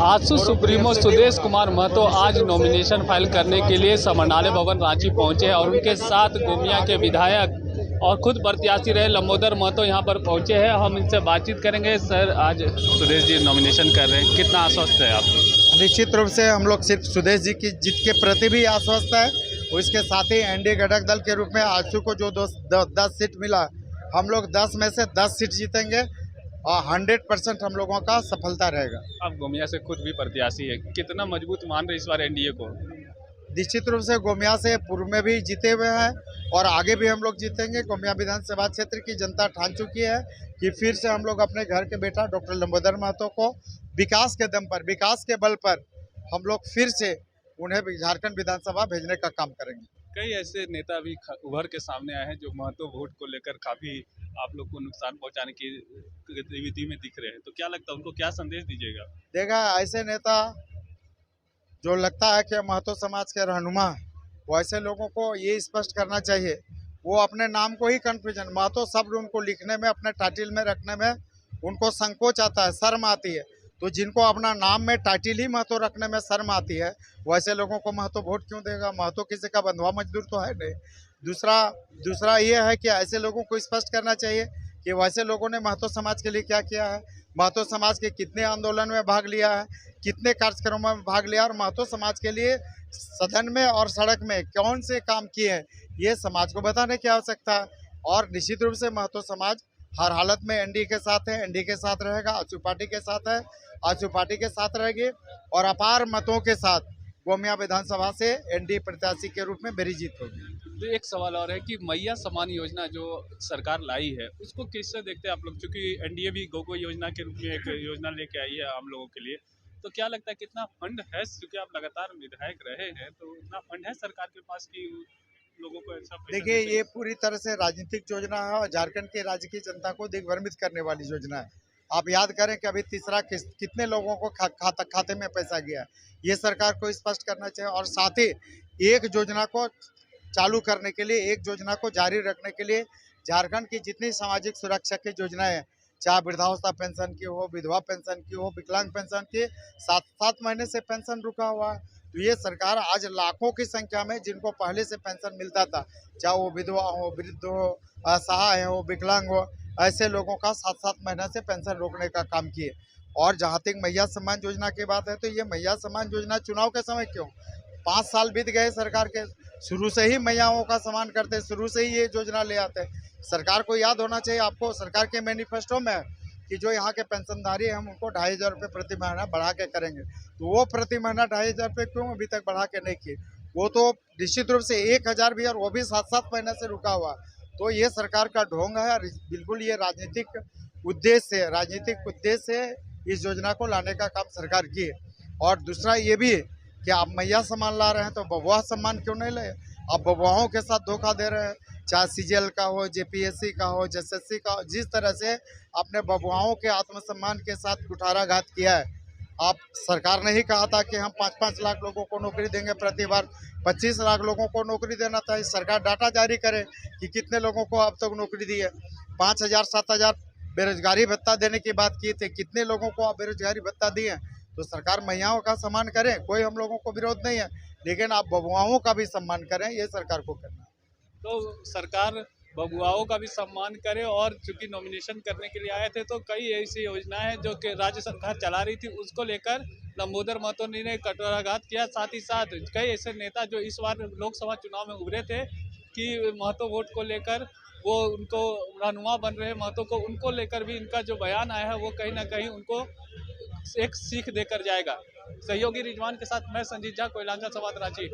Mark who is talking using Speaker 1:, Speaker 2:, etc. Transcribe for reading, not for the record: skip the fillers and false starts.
Speaker 1: AJSU supremo Sudesh Kumar Mahato आज nomination file करने के लिए समरनाले भवन रांची पहुंचे हैं और उनके साथ गोमिया के विधायक और खुद प्रत्याशी रहे लंबोदर महतो यहां पर पहुंचे हैं। हम इनसे बातचीत करेंगे। सर, आज सुदेश जी नॉमिनेशन कर रहे हैं, कितना आश्वस्त है आप?
Speaker 2: निश्चित रूप से हम लोग सिर्फ सुदेश जी की जीत के प्रति भी आश्वस्त है, उसके साथ ही एनडीए घटक दल के रूप में आजसू को जो 10 सीट मिला, हम लोग 10 में से 10 सीट जीतेंगे और 100% हम लोगों का सफलता रहेगा।
Speaker 1: आप गोमिया से खुद भी प्रत्याशी है, कितना मजबूत मान रहे इस बार एनडीए को?
Speaker 2: निश्चित रूप से गोमिया से पूर्व में भी जीते हुए हैं और आगे भी हम लोग जीतेंगे। गोमिया विधानसभा क्षेत्र की जनता ठान चुकी है कि फिर से हम लोग अपने घर के बेटा डॉक्टर लंबोदर महतो को विकास के दम पर, विकास के बल पर हम लोग फिर से उन्हें झारखंड विधानसभा भेजने का काम करेंगे।
Speaker 1: कई ऐसे नेता भी उभर के सामने आए हैं जो महतो वोट को लेकर काफी आप लोग को नुकसान पहुंचाने की गतिविधि में दिख रहे हैं, तो क्या लगता है उनको क्या संदेश दीजिएगा?
Speaker 2: देखा, ऐसे नेता जो लगता है कि महतो समाज के रहनुमा, वो ऐसे लोगों को ये स्पष्ट करना चाहिए, वो अपने नाम को ही कन्फ्यूजन, महतो शब्द उनको लिखने में, अपने टाइटल में रखने में उनको संकोच आता है, शर्म आती है। तो जिनको अपना नाम में टाइटल ही महतो रखने में शर्म आती है, वैसे लोगों को महतो वोट क्यों देगा? महतो किसी का बंधुआ मजदूर तो है नहीं। दूसरा ये है कि ऐसे लोगों को स्पष्ट करना चाहिए कि वैसे लोगों ने महतो समाज के लिए क्या किया है, महतो समाज के कितने आंदोलन में भाग लिया है, कितने कार्यक्रमों में भाग लिया और महतो समाज के लिए सदन में और सड़क में कौन से काम किए हैं, ये समाज को बताने की आवश्यकता है। और निश्चित रूप से महतो समाज हर हालत में एनडीए के साथ है, एनडीए के साथ रहेगा, आजसू पार्टी के साथ है, आजसू पार्टी के साथ रहेगी और अपार मतों के साथ गोमिया विधानसभा से एनडीए प्रत्याशी के रूप में मेरी जीत होगी।
Speaker 1: तो एक सवाल और है कि मैया समान योजना जो सरकार लाई है उसको किससे देखते हैं आप लोग? क्योंकि एनडीए भी गो योजना के रूप में एक योजना लेके आई है आम लोगों के लिए, तो क्या लगता है कितना फंड है? क्योंकि आप लगातार विधायक रहे हैं, तो इतना फंड है सरकार के पास कि लोगों को ऐसा?
Speaker 2: देखिए, ये पूरी तरह से राजनीतिक योजना है और झारखंड के राज्य की जनता को दिग्भ्रमित करने वाली योजना है। आप याद करें कि अभी तीसरा किस्त कितने लोगों को खाते में पैसा गया, ये सरकार को स्पष्ट करना चाहिए। और साथ ही एक योजना को चालू करने के लिए, एक योजना को जारी रखने के लिए झारखंड की जितनी सामाजिक सुरक्षा की योजनाएं हैं, चाहे वृद्धावस्था पेंशन की हो, विधवा पेंशन की हो, विकलांग पेंशन की, 7 महीने से पेंशन रुका हुआ है। तो ये सरकार आज लाखों की संख्या में जिनको पहले से पेंशन मिलता था, चाहे वो विधवा हो, वृद्ध हो, असहाय हो, विकलांग हो, ऐसे लोगों का 7 महीना से पेंशन रोकने का काम किए। और जहाँ तक मैया सम्मान योजना की बात है, तो ये मैया सम्मान योजना चुनाव के समय क्यों, 5 साल बीत गए सरकार के, शुरू से ही मैयाओं का सम्मान करते, शुरू से ही ये योजना ले आते। सरकार को याद होना चाहिए, आपको सरकार के मैनिफेस्टो में कि जो यहाँ के पेंशनधारी हम उनको 2500 रुपये प्रति महीना बढ़ा के करेंगे, तो वो प्रति महीना 2500 रुपये क्यों अभी तक बढ़ा के नहीं किए? वो तो निश्चित रूप से 1000 भी, और वो भी 7 महीने से रुका हुआ। तो ये सरकार का ढोंग है और बिल्कुल ये राजनीतिक उद्देश्य से इस योजना को लाने का काम सरकार की है। और दूसरा ये भी कि आप मैया सम्मान ला रहे हैं, तो बबुआ सम्मान क्यों नहीं ले? आप बबुआओं के साथ धोखा दे रहे हैं, चाहे सीजीएल का हो, जेपीएससी का हो, एसएससी का हो। जिस तरह से आपने बबुआओं के आत्मसम्मान के साथ कुठाराघात किया है। आप सरकार ने ही कहा था कि हम 5-5 लाख लोगों को नौकरी देंगे, प्रति बार 25 लाख लोगों को नौकरी देना था। सरकार डाटा जारी करे कि कितने लोगों को अब तक नौकरी दी है। 5000-7000 बेरोजगारी भत्ता देने की बात की थी, कितने लोगों को आप बेरोजगारी भत्ता दिए? तो सरकार महिलाओं का सम्मान करें, कोई हम लोगों को विरोध नहीं है, लेकिन आप बबुआओं का भी सम्मान करें, ये सरकार को करना।
Speaker 1: तो सरकार बबुआओं का भी सम्मान करे। और चूंकि नॉमिनेशन करने के लिए आए थे, तो कई ऐसी योजनाएं हैं जो कि राज्य सरकार चला रही थी, उसको लेकर लंबोदर महतो ने कटोराघात किया। साथ ही साथ कई ऐसे नेता जो इस बार लोकसभा चुनाव में उभरे थे कि महतो वोट को लेकर वो उनको रहनुमा बन रहे महतो को, उनको लेकर भी इनका जो बयान आया है वो कहीं ना कहीं उनको एक सीख देकर जाएगा। सहयोगी रिजवान के साथ मैं संजीत झा, कोयलांचा संवाद, रांची।